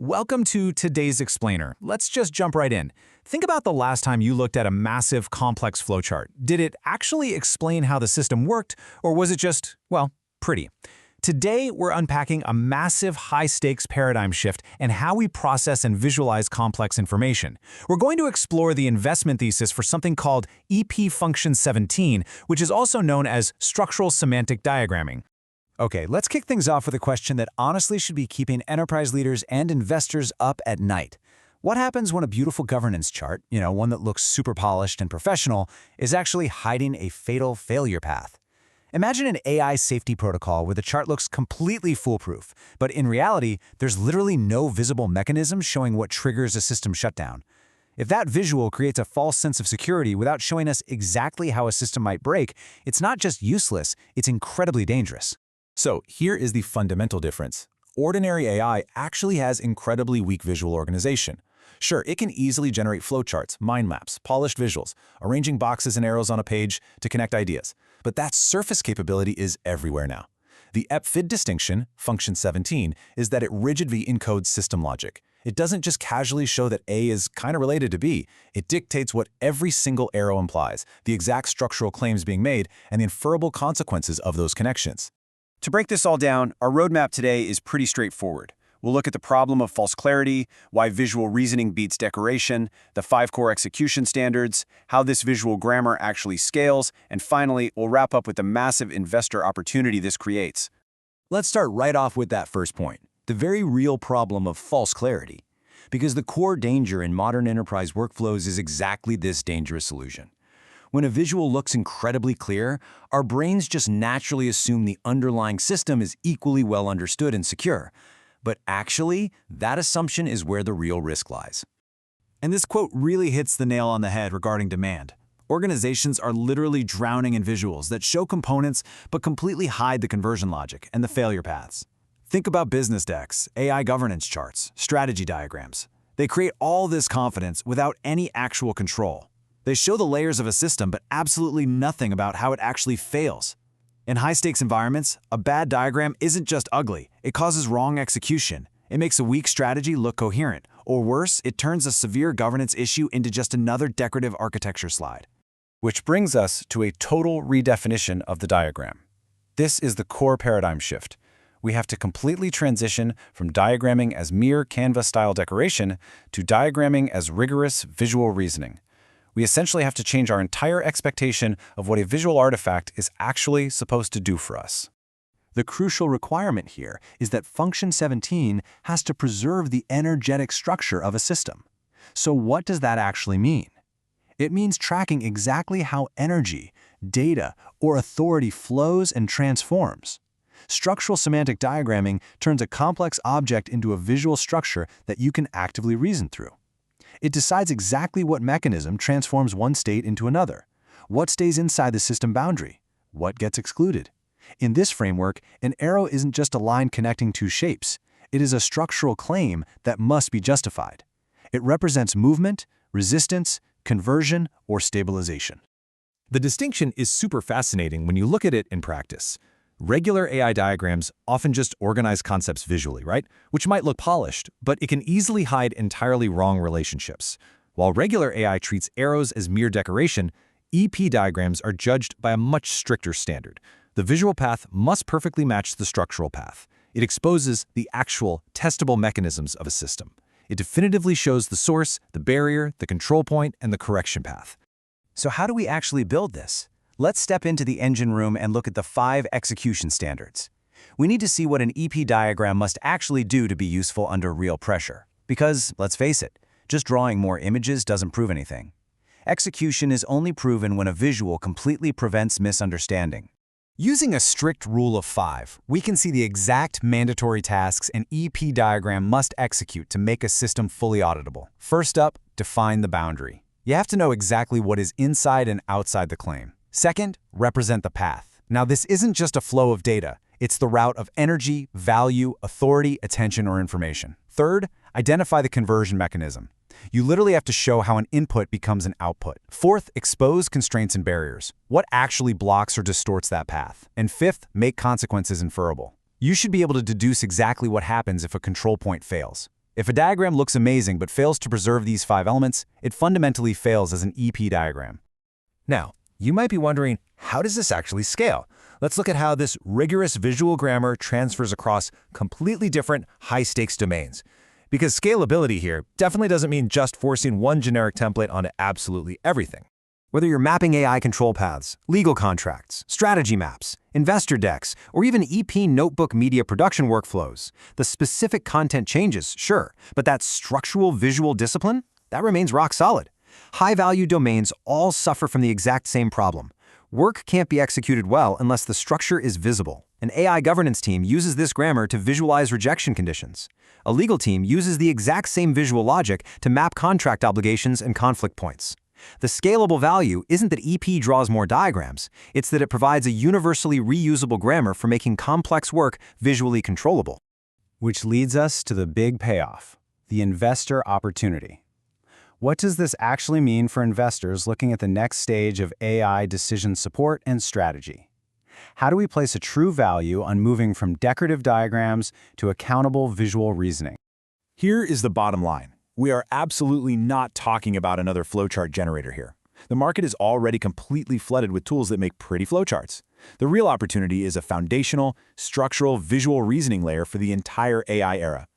Welcome to today's explainer. Let's just jump right in. Think about the last time you looked at a massive, complex flowchart. Did it actually explain how the system worked, or was it just, well, pretty? Today, we're unpacking a massive, high-stakes paradigm shift and how we process and visualize complex information. We're going to explore the investment thesis for something called EP Function 17, which is also known as Structural Semantic Diagramming. Okay, let's kick things off with a question that honestly should be keeping enterprise leaders and investors up at night. What happens when a beautiful governance chart, one that looks super polished and professional, is actually hiding a fatal failure path? Imagine an AI safety protocol where the chart looks completely foolproof, but in reality, there's literally no visible mechanism showing what triggers a system shutdown. If that visual creates a false sense of security without showing us exactly how a system might break, it's not just useless, it's incredibly dangerous. So here is the fundamental difference. Ordinary AI actually has incredibly weak visual organization. Sure, it can easily generate flowcharts, mind maps, polished visuals, arranging boxes and arrows on a page to connect ideas. But that surface capability is everywhere now. The EPFID distinction, function 17, is that it rigidly encodes system logic. It doesn't just casually show that A is kind of related to B. It dictates what every single arrow implies, the exact structural claims being made, and the inferable consequences of those connections. To break this all down, our roadmap today is pretty straightforward. We'll look at the problem of false clarity, why visual reasoning beats decoration, the 5 core execution standards, how this visual grammar actually scales, and finally, we'll wrap up with the massive investor opportunity this creates. Let's start right off with that first point, the very real problem of false clarity. Because the core danger in modern enterprise workflows is exactly this dangerous illusion. When a visual looks incredibly clear, our brains just naturally assume the underlying system is equally well understood and secure. But actually, that assumption is where the real risk lies. And this quote really hits the nail on the head regarding demand. Organizations are literally drowning in visuals that show components but completely hide the conversion logic and the failure paths. Think about business decks, AI governance charts, strategy diagrams. They create all this confidence without any actual control. They show the layers of a system, but absolutely nothing about how it actually fails. In high-stakes environments, a bad diagram isn't just ugly, it causes wrong execution. It makes a weak strategy look coherent, or worse, it turns a severe governance issue into just another decorative architecture slide. Which brings us to a total redefinition of the diagram. This is the core paradigm shift. We have to completely transition from diagramming as mere Canva-style decoration to diagramming as rigorous visual reasoning. We essentially have to change our entire expectation of what a visual artifact is actually supposed to do for us. The crucial requirement here is that function 17 has to preserve the energetic structure of a system. So what does that actually mean? It means tracking exactly how energy, data, or authority flows and transforms. Structural semantic diagramming turns a complex object into a visual structure that you can actively reason through. It decides exactly what mechanism transforms one state into another, what stays inside the system boundary, what gets excluded. In this framework, an arrow isn't just a line connecting two shapes. It is a structural claim that must be justified. It represents movement, resistance, conversion, or stabilization. The distinction is super fascinating when you look at it in practice. Regular AI diagrams often just organize concepts visually, right? Which might look polished, but it can easily hide entirely wrong relationships. While regular AI treats arrows as mere decoration, EP diagrams are judged by a much stricter standard. The visual path must perfectly match the structural path. It exposes the actual, testable mechanisms of a system. It definitively shows the source, the barrier, the control point, and the correction path. So how do we actually build this? Let's step into the engine room and look at the 5 execution standards. We need to see what an EP diagram must actually do to be useful under real pressure. Because, let's face it, just drawing more images doesn't prove anything. Execution is only proven when a visual completely prevents misunderstanding. Using a strict rule of 5, we can see the exact mandatory tasks an EP diagram must execute to make a system fully auditable. First up, define the boundary. You have to know exactly what is inside and outside the claim. Second, represent the path. Now, this isn't just a flow of data. It's the route of energy, value, authority, attention, or information. Third, identify the conversion mechanism. You literally have to show how an input becomes an output. Fourth, expose constraints and barriers. What actually blocks or distorts that path? And fifth, make consequences inferable. You should be able to deduce exactly what happens if a control point fails. If a diagram looks amazing but fails to preserve these 5 elements, it fundamentally fails as an EP diagram. Now, you might be wondering, how does this actually scale? Let's look at how this rigorous visual grammar transfers across completely different high-stakes domains. Because scalability here definitely doesn't mean just forcing one generic template onto absolutely everything. Whether you're mapping AI control paths, legal contracts, strategy maps, investor decks, or even EP notebook media production workflows, the specific content changes, sure, but that structural visual discipline, that remains rock solid. High-value domains all suffer from the exact same problem. Work can't be executed well unless the structure is visible. An AI governance team uses this grammar to visualize rejection conditions. A legal team uses the exact same visual logic to map contract obligations and conflict points. The scalable value isn't that EP draws more diagrams, it's that it provides a universally reusable grammar for making complex work visually controllable. Which leads us to the big payoff, the investor opportunity. What does this actually mean for investors looking at the next stage of AI decision support and strategy? How do we place a true value on moving from decorative diagrams to accountable visual reasoning? Here is the bottom line. We are absolutely not talking about another flowchart generator here. The market is already completely flooded with tools that make pretty flowcharts. The real opportunity is a foundational, structural visual reasoning layer for the entire AI era.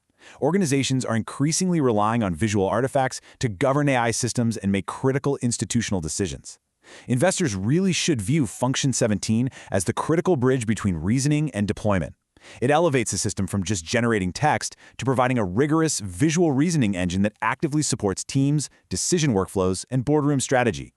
Organizations are increasingly relying on visual artifacts to govern AI systems and make critical institutional decisions. Investors really should view Function 17 as the critical bridge between reasoning and deployment. It elevates the system from just generating text to providing a rigorous visual reasoning engine that actively supports teams, decision workflows, and boardroom strategy.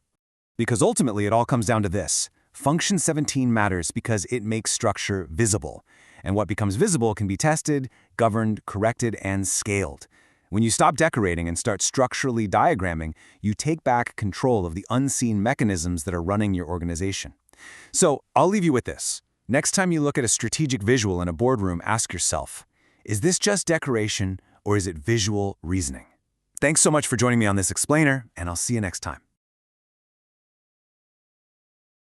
Because ultimately it all comes down to this. Function 17 matters because it makes structure visible. And what becomes visible can be tested, governed, corrected, and scaled. When you stop decorating and start structurally diagramming, you take back control of the unseen mechanisms that are running your organization. So I'll leave you with this. Next time you look at a strategic visual in a boardroom, ask yourself, is this just decoration or is it visual reasoning? Thanks so much for joining me on this explainer, and I'll see you next time.